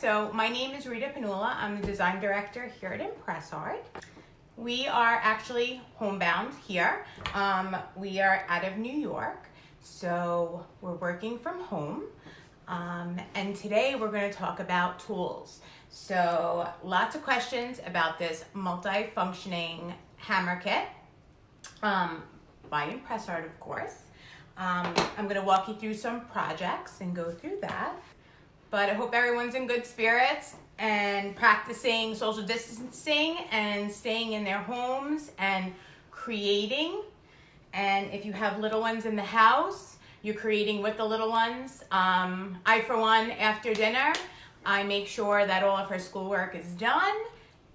So my name is Rita Panula. I'm the design director here at ImpressArt. We are actually homebound here. We are out of New York, so we're working from home. And today we're going to talk about tools. So lots of questions about this multi-functioning hammer kit by ImpressArt, of course. I'm going to walk you through some projects and go through that. But I hope everyone's in good spirits and practicing social distancing and staying in their homes and creating. And if you have little ones in the house, you're creating with the little ones. I, for one, after dinner, I make sure that all of her schoolwork is done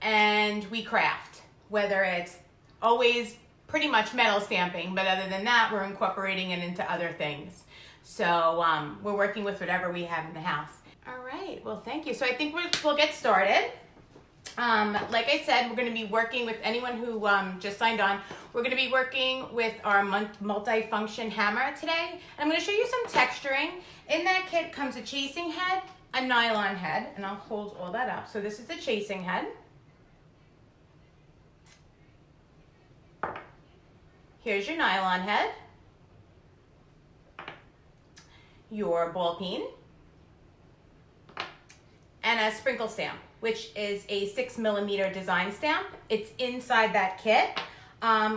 and we craft, whether it's always pretty much metal stamping, but other than that, we're incorporating it into other things. So we're working with whatever we have in the house. All right, well, thank you. So I think we'll get started. Like I said, we're going to be working with anyone who just signed on. We're going to be working with our multi-function hammer today. And I'm going to show you some texturing. In that kit comes a chasing head, a nylon head, and I'll hold all that up. So this is the chasing head. Here's your nylon head, your ball peen, and a sprinkle stamp, which is a 6mm design stamp. It's inside that kit,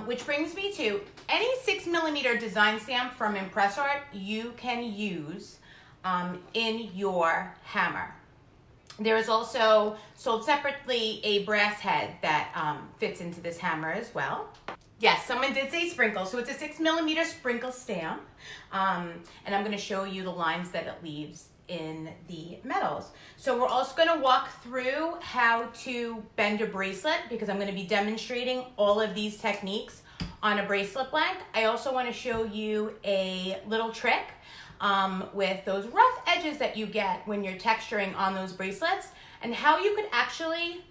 which brings me to any 6mm design stamp from ImpressArt you can use in your hammer. There is also sold separately a brass head that fits into this hammer as well. Yes, someone did say sprinkle, so it's a 6mm sprinkle stamp, and I'm going to show you the lines that it leaves in the metals. So we're also going to walk through how to bend a bracelet because I'm going to be demonstrating all of these techniques on a bracelet blank. I also want to show you a little trick with those rough edges that you get when you're texturing on those bracelets and how you could actually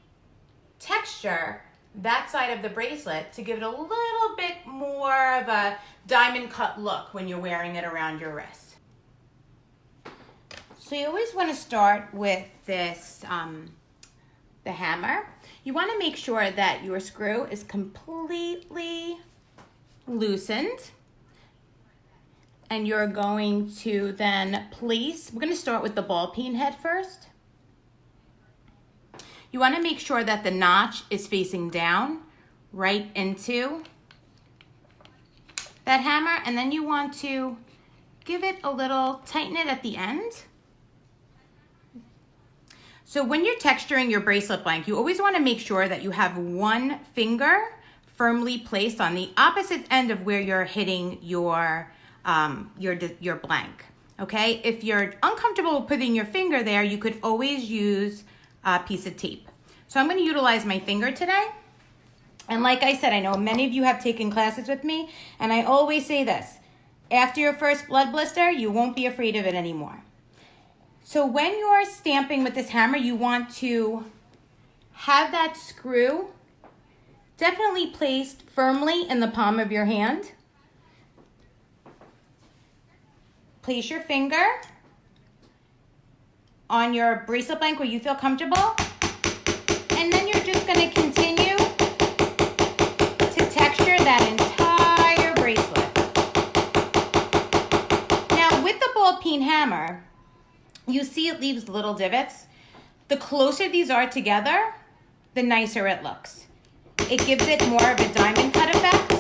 texture that side of the bracelet to give it a little bit more of a diamond cut look when you're wearing it around your wrist. So you always want to start with this, the hammer. You want to make sure that your screw is completely loosened. And you're going to then place, we're going to start with the ball peen head first. You want to make sure that the notch is facing down right into that hammer. And then you want to give it a little, tighten it at the end. So when you're texturing your bracelet blank, you always want to make sure that you have one finger firmly placed on the opposite end of where you're hitting your blank. Okay, if you're uncomfortable with putting your finger there, you could always use a piece of tape. So I'm going to utilize my finger today. And like I said, I know many of you have taken classes with me, and I always say this: after your first blood blister, you won't be afraid of it anymore. So when you're stamping with this hammer, you want to have that screw definitely placed firmly in the palm of your hand. Place your finger on your bracelet blank where you feel comfortable. And then you're just going to continue to texture that entire bracelet. Now with the ball peen hammer, you see it leaves little divots. The closer these are together, the nicer it looks. It gives it more of a diamond cut effect.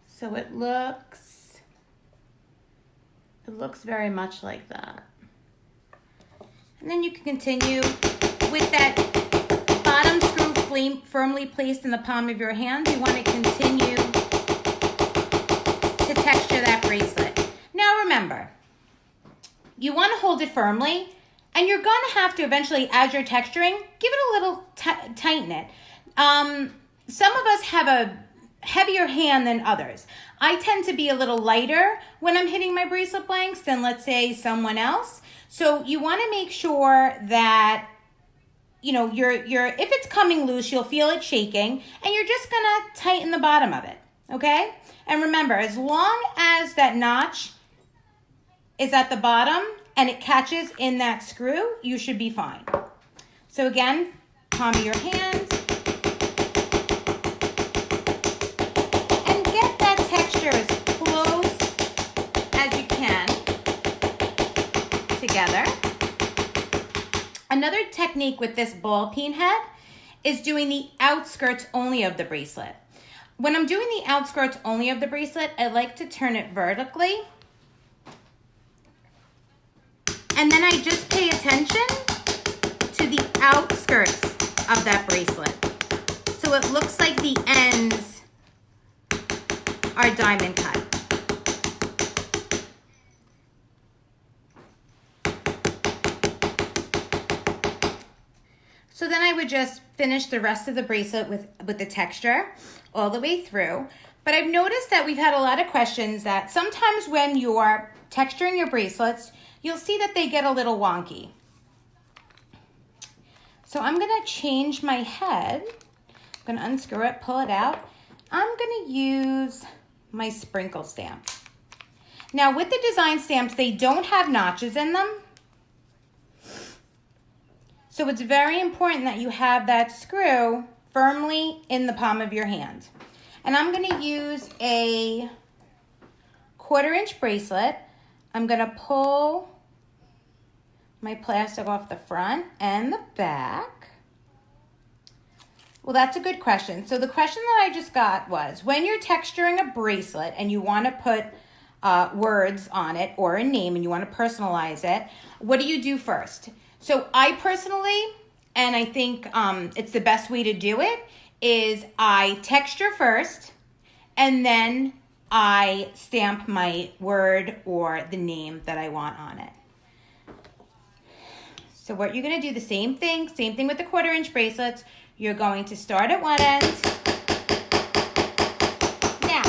So it looks very much like that. And then you can continue with that bottom screw firmly placed in the palm of your hand. You want to continue to texture that bracelet. Now remember, you want to hold it firmly, and you're going to have to eventually, as you're texturing, give it a little tighten it. Some of us have a heavier hand than others. I tend to be a little lighter when I'm hitting my bracelet blanks than, let's say, someone else. So you want to make sure that, you know, if it's coming loose, you'll feel it shaking, and you're just gonna tighten the bottom of it. okay? And remember, as long as that notch is at the bottom and it catches in that screw, you should be fine. So again, palm of your hand, and get that texture as close as you can together. Another technique with this ball peen head is doing the outskirts only of the bracelet. When I'm doing the outskirts only of the bracelet, I like to turn it vertically. And then I just pay attention to the outskirts of that bracelet. So it looks like the ends are diamond cut. So then I would just finish the rest of the bracelet with the texture all the way through. But I've noticed that we've had a lot of questions that sometimes when you're texturing your bracelets, you'll see that they get a little wonky. So I'm gonna change my head. I'm gonna unscrew it, pull it out. I'm gonna use my sprinkle stamp. Now with the design stamps, they don't have notches in them. So it's very important that you have that screw firmly in the palm of your hand. And I'm gonna use a 1/4-inch bracelet. I'm gonna pull my plastic off the front and the back. Well, that's a good question. So the question that I just got was, when you're texturing a bracelet and you wanna put words on it or a name and you wanna personalize it, what do you do first? So I personally, and I think it's the best way to do it, is I texture first and then I stamp my word or the name that I want on it. So what you're gonna do, the same thing with the 1/4-inch bracelets. You're going to start at one end. Now,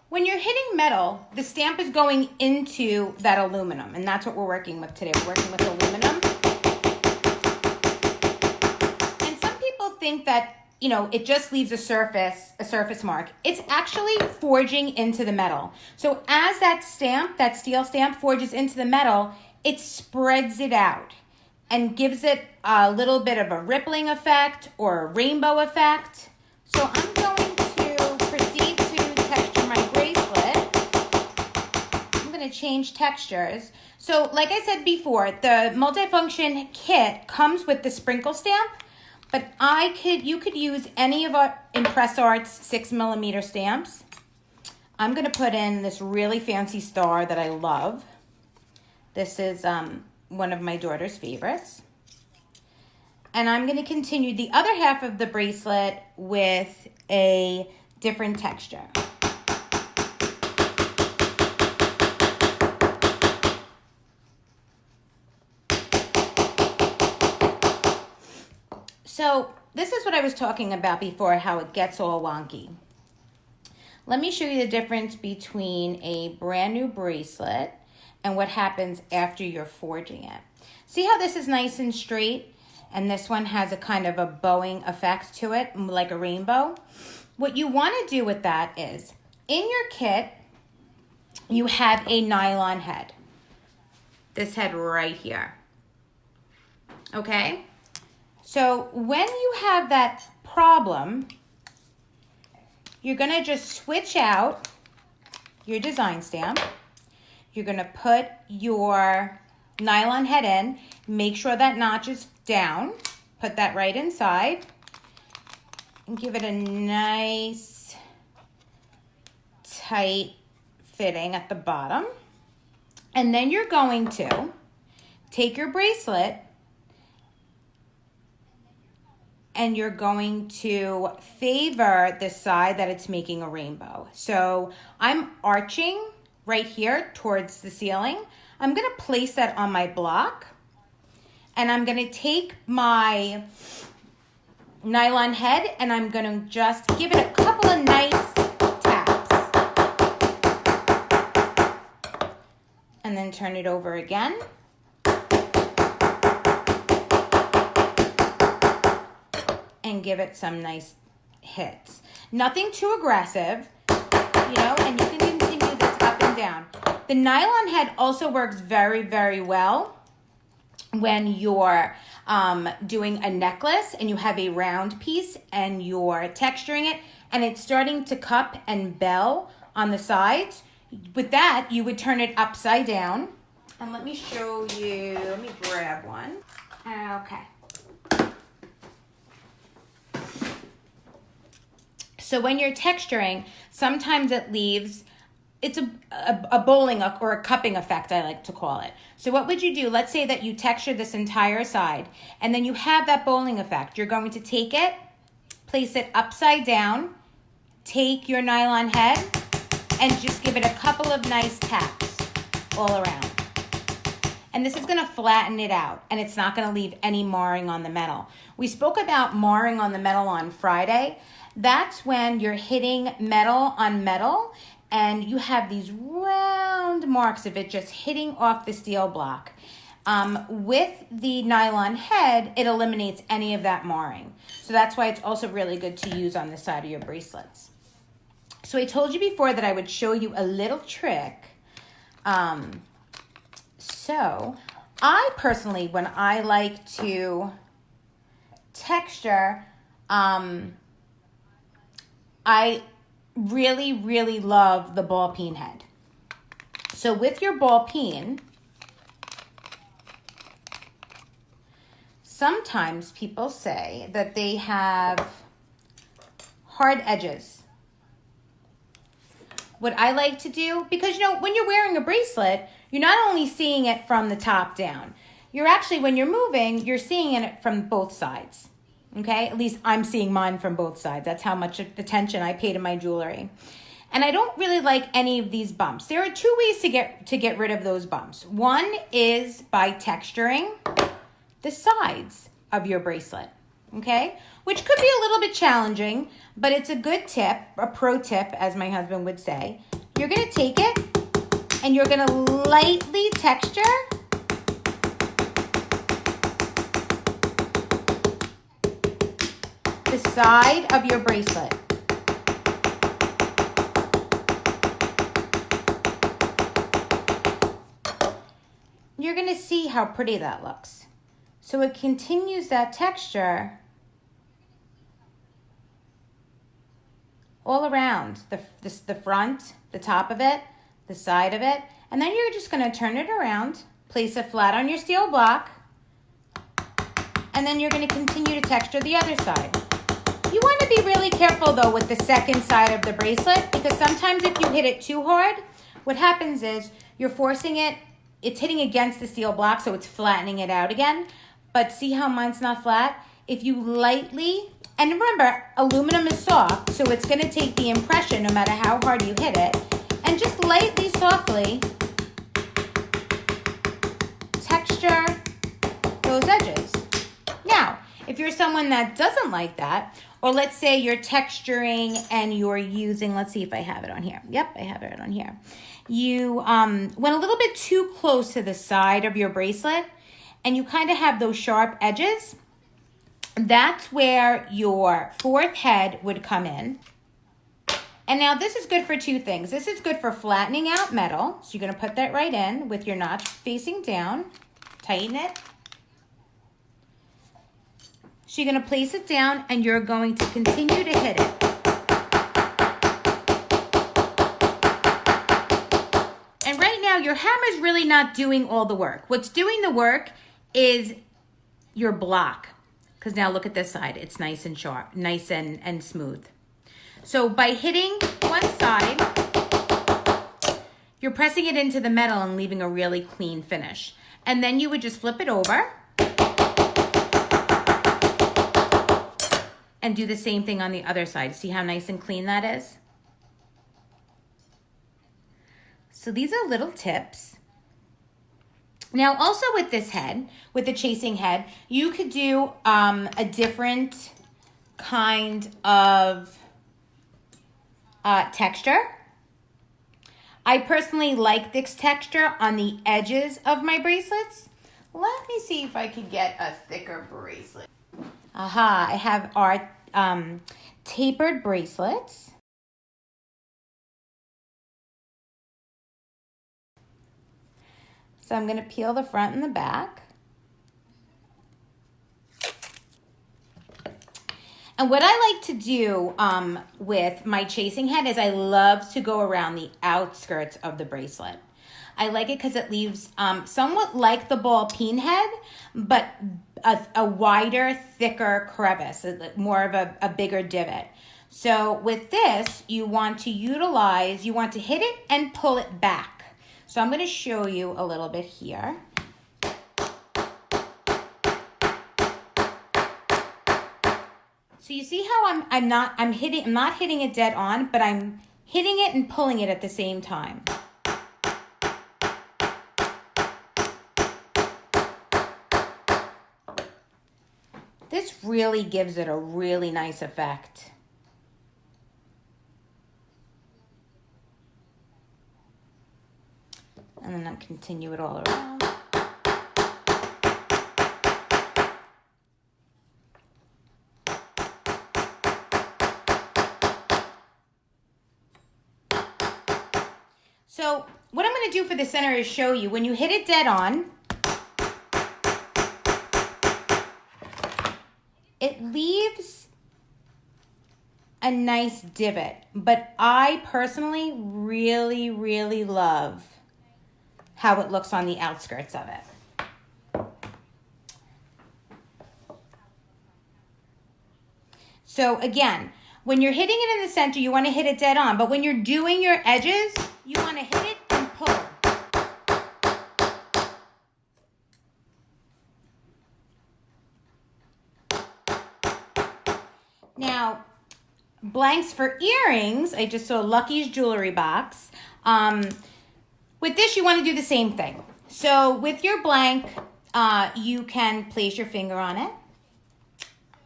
when you're hitting metal, the stamp is going into that aluminum, and that's what we're working with today. We're working with aluminum. And some people think that, you know, it just leaves a surface mark. It's actually forging into the metal. So as that stamp, that steel stamp forges into the metal, it spreads it out and gives it a little bit of a rippling effect or a rainbow effect. So I'm going to proceed to texture my bracelet. I'm going to change textures. So like I said before, the multifunction kit comes with the sprinkle stamp, but you could use any of our ImpressArt's 6mm stamps. I'm going to put in this really fancy star that I love. This is one of my daughter's favorites. And I'm going to continue the other half of the bracelet with a different texture. So this is what I was talking about before, how it gets all wonky. Let me show you the difference between a brand new bracelet and what happens after you're forging it. See how this is nice and straight, and this one has a kind of a bowing effect to it, like a rainbow? What you want to do with that is, in your kit, you have a nylon head. This head right here. Okay? So when you have that problem, you're going to just switch out your design stamp. You're going to put your nylon head in, make sure that notch is down, put that right inside, and give it a nice tight fitting at the bottom. And then you're going to take your bracelet and you're going to favor the side that it's making a rainbow. So I'm arching right here towards the ceiling. I'm gonna place that on my block, and I'm gonna take my nylon head and I'm gonna just give it a couple of nice taps. And then turn it over again. And give it some nice hits. Nothing too aggressive, you know, and you can continue this up and down. The nylon head also works very, very well when you're doing a necklace and you have a round piece and you're texturing it and it's starting to cup and bell on the sides. With that, you would turn it upside down. And let me show you, let me grab one. Okay. So when you're texturing, sometimes it leaves, it's a bowling or a cupping effect, I like to call it. So what would you do? Let's say that you texture this entire side and then you have that bowling effect. You're going to take it, place it upside down, take your nylon head and just give it a couple of nice taps all around. And this is gonna flatten it out and it's not gonna leave any marring on the metal. We spoke about marring on the metal on Friday. That's when you're hitting metal on metal and you have these round marks of it just hitting off the steel block. With the nylon head, it eliminates any of that marring. So that's why it's also really good to use on the side of your bracelets. So I told you before that I would show you a little trick. So I personally, when I like to texture, I really, really love the ball peen head. So with your ball peen, sometimes people say that they have hard edges. What I like to do, because you know, when you're wearing a bracelet, you're not only seeing it from the top down. You're actually, when you're moving, you're seeing it from both sides. Okay, at least I'm seeing mine from both sides. That's how much attention I pay to my jewelry. And I don't really like any of these bumps. There are two ways to get rid of those bumps. One is by texturing the sides of your bracelet, okay? Which could be a little bit challenging, but it's a good tip, a pro tip, as my husband would say. You're gonna take it and you're gonna lightly texture the side of your bracelet. You're going to see how pretty that looks. So it continues that texture all around the front, the top of it, the side of it, and then you're just going to turn it around, place it flat on your steel block, and then you're going to continue to texture the other side. You want to be really careful though with the second side of the bracelet, because sometimes if you hit it too hard, what happens is you're forcing it, it's hitting against the steel block, so it's flattening it out again. But see how mine's not flat? If you lightly, and remember, aluminum is soft, so it's going to take the impression no matter how hard you hit it, and just lightly, softly texture those edges. Now, if you're someone that doesn't like that, or let's say you're texturing and you're using, let's see if I have it on here. Yep, I have it on here. You went a little bit too close to the side of your bracelet and you kind of have those sharp edges. That's where your fourth head would come in. And now this is good for two things. This is good for flattening out metal. So you're going to put that right in with your notch facing down. Tighten it. So you're going to place it down and you're going to continue to hit it. And right now your hammer's really not doing all the work. What's doing the work is your block. Because now look at this side. It's nice and sharp, nice and smooth. So by hitting one side, you're pressing it into the metal and leaving a really clean finish. And then you would just flip it over. And do the same thing on the other side. See how nice and clean that is? So these are little tips. Now also with this head, with the chasing head, you could do a different kind of texture. I personally like this texture on the edges of my bracelets. Let me see if I could get a thicker bracelet. Aha, I have our tapered bracelets. So I'm going to peel the front and the back. And what I like to do with my chasing head is I love to go around the outskirts of the bracelet. I like it because it leaves somewhat like the ball peen head, but a wider, thicker crevice, more of a bigger divot. So with this, you want to hit it and pull it back. So I'm going to show you a little bit here. So you see how I'm not hitting it dead on, but I'm hitting it and pulling it at the same time. This really gives it a really nice effect. And then I'll continue it all around. So what I'm going to do for the center is show you when you hit it dead on, it leaves a nice divot, but I personally really, really love how it looks on the outskirts of it. So again, when you're hitting it in the center, you want to hit it dead on, but when you're doing your edges, you want to hit it and pull. Now, blanks for earrings, I just saw Lucky's jewelry box. With this, you want to do the same thing. So with your blank, you can place your finger on it,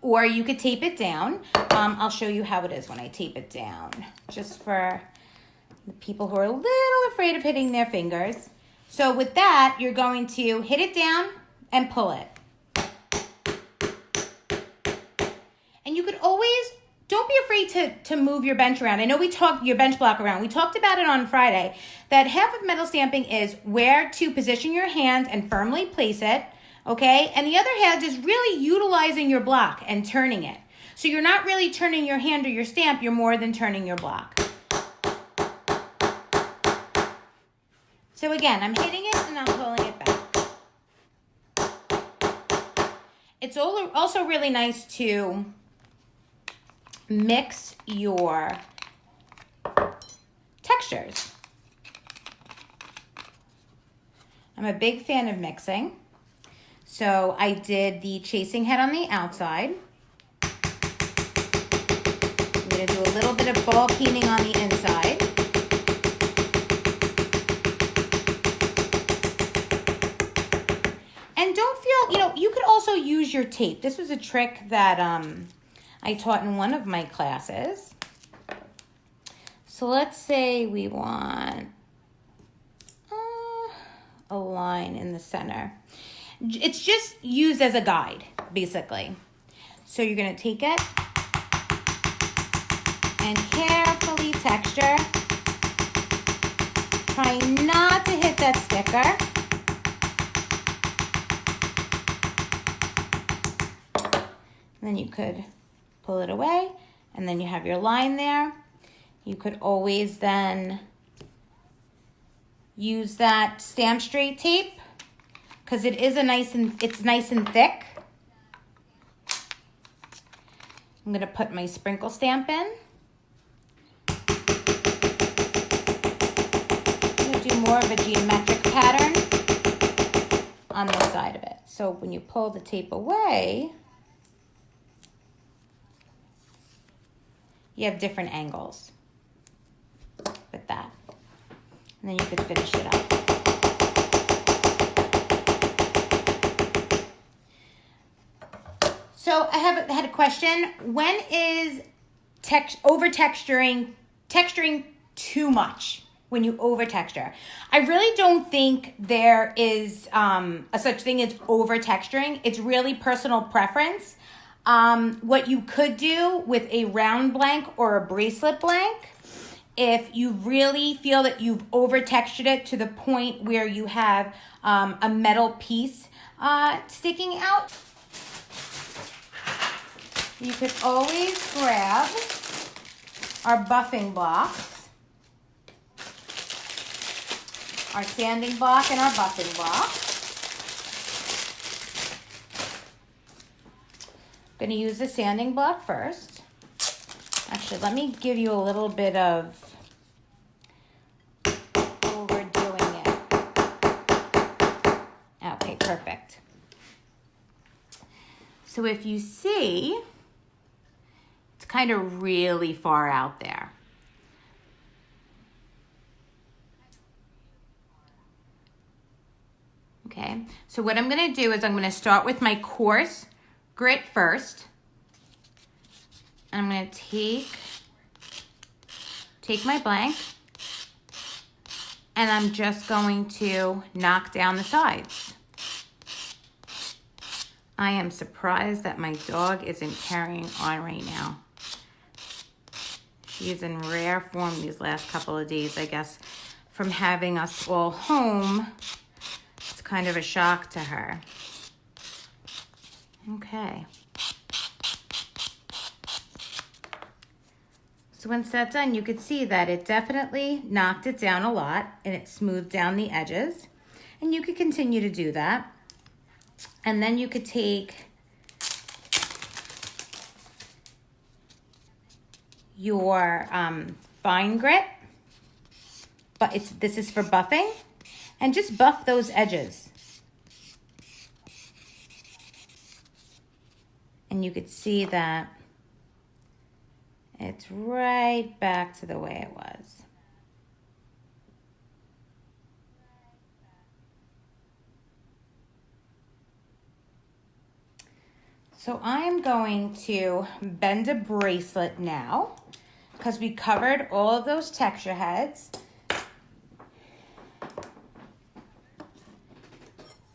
or you could tape it down. I'll show you how it is when I tape it down, just for the people who are a little afraid of hitting their fingers. So with that, you're going to hit it down and pull it. And you could always, don't be afraid to move your bench around. I know your bench block around. We talked about it on Friday, that half of metal stamping is where to position your hand and firmly place it, okay? And the other half is really utilizing your block and turning it. So you're not really turning your hand or your stamp, you're more than turning your block. So again, I'm hitting it and I'm pulling it back. It's also really nice to mix your textures. I'm a big fan of mixing. So I did the chasing head on the outside. I'm going to do a little bit of ball peening on the inside. And don't feel, you could also use your tape. This was a trick that I taught in one of my classes. So let's say we want a line in the center. It's just used as a guide, basically. So you're going to take it and carefully texture. Try not to hit that sticker. And then you could pull it away, and then you have your line there. You could always then use that stamp straight tape because it's nice and thick. I'm gonna put my sprinkle stamp in. I'm gonna do more of a geometric pattern on this side of it. So when you pull the tape away, you have different angles with that. And then you could finish it up. So I had a question. When is texturing too much? When you over texture? I really don't think there is a such thing as over texturing. It's really personal preference. What you could do with a round blank or a bracelet blank, if you really feel that you've over textured it to the point where you have a metal piece sticking out, you could always grab our buffing blocks, our sanding block and our buffing block. I'm going to use the sanding block first. Actually, let me give you a little bit of overdoing it. Okay, perfect. So if you see, it's kind of really far out there. Okay, so what I'm going to do is I'm going to start with my coarse grit first. And I'm going to take my blank, and I'm just going to knock down the sides. I am surprised that my dog isn't carrying on right now. She is in rare form these last couple of days, I guess, from having us all home. It's kind of a shock to her. Okay. So once that's done, you could see that it definitely knocked it down a lot and it smoothed down the edges. And you could continue to do that. And then you could take your fine grit, but this is for buffing, and just buff those edges. And you could see that it's right back to the way it was. So I'm going to bend a bracelet now because we covered all of those texture heads.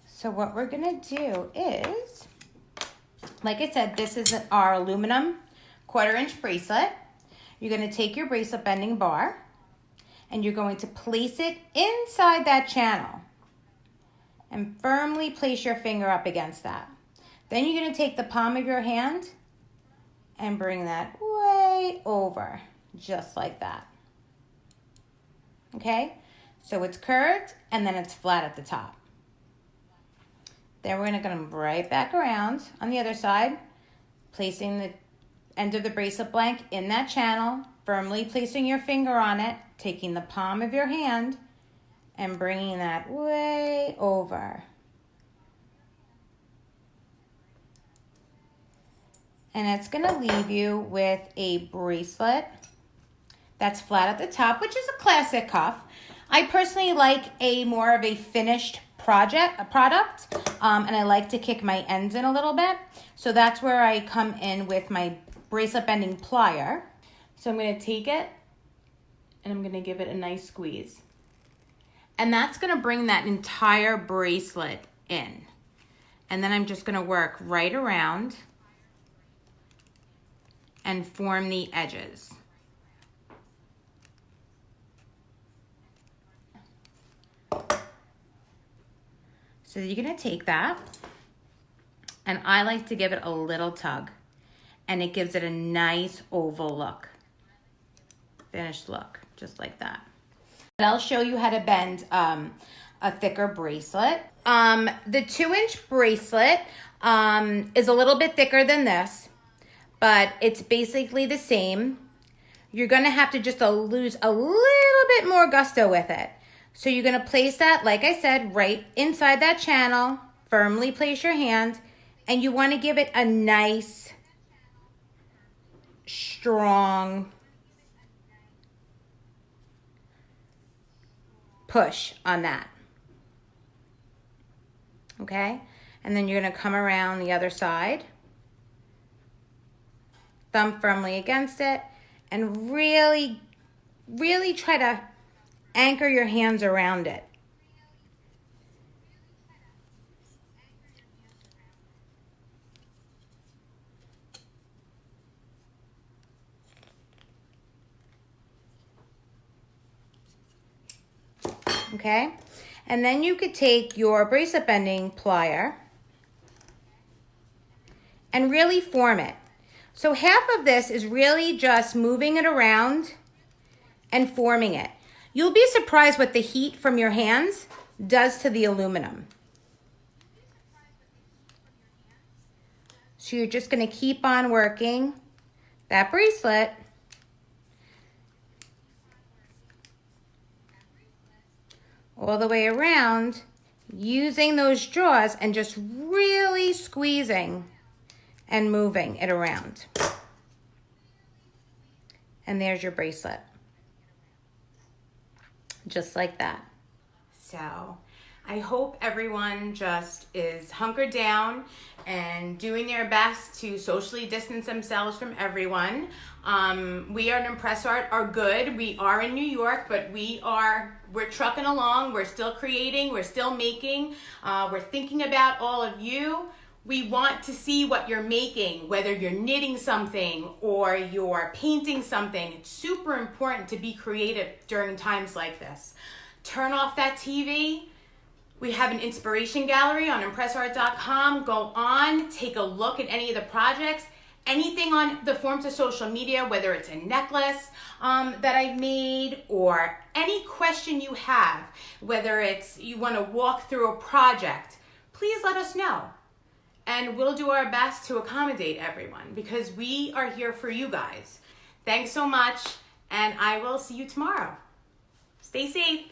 So what we're gonna do is, like I said, this is our aluminum 1/4 inch bracelet. You're gonna take your bracelet bending bar and you're going to place it inside that channel and firmly place your finger up against that. Then you're gonna take the palm of your hand and bring that way over, just like that. Okay? So it's curved and then it's flat at the top. Then we're gonna come right back around on the other side, placing the end of the bracelet blank in that channel, firmly placing your finger on it, taking the palm of your hand and bringing that way over. And it's gonna leave you with a bracelet that's flat at the top, which is a classic cuff. I personally like a more of a finished product, and I like to kick my ends in a little bit. So that's where I come in with my bracelet bending plier. So I'm gonna take it and I'm gonna give it a nice squeeze. And that's gonna bring that entire bracelet in. And then I'm just gonna work right around and form the edges. So you're gonna take that, and I like to give it a little tug, and it gives it a nice oval look. Finished look, just like that. And I'll show you how to bend a thicker bracelet. The 2-inch bracelet is a little bit thicker than this, but it's basically the same. You're gonna have to just lose a little bit more gusto with it. So you're gonna place that, like I said, right inside that channel, firmly place your hand, and you wanna give it a nice, strong push on that, okay? And then you're gonna come around the other side, thumb firmly against it, and really, really try to anchor your hands around it. okay? And then you could take your bracelet bending plier and really form it. So half of this is really just moving it around and forming it. You'll be surprised what the heat from your hands does to the aluminum. So you're just gonna keep on working that bracelet all the way around, using those jaws and just really squeezing and moving it around. And there's your bracelet. Just like that. So I hope everyone just is hunkered down and doing their best to socially distance themselves from everyone. We are at ImpressArt are good. We are in New York, but we're trucking along. We're still creating, we're still making. We're thinking about all of you. We want to see what you're making, whether you're knitting something or you're painting something. It's super important to be creative during times like this. Turn off that TV. We have an inspiration gallery on ImpressArt.com. Go on, take a look at any of the projects, anything on the forms of social media, whether it's a necklace that I've made or any question you have, whether it's you want to walk through a project, please let us know. And we'll do our best to accommodate everyone because we are here for you guys. Thanks so much, and I will see you tomorrow. Stay safe.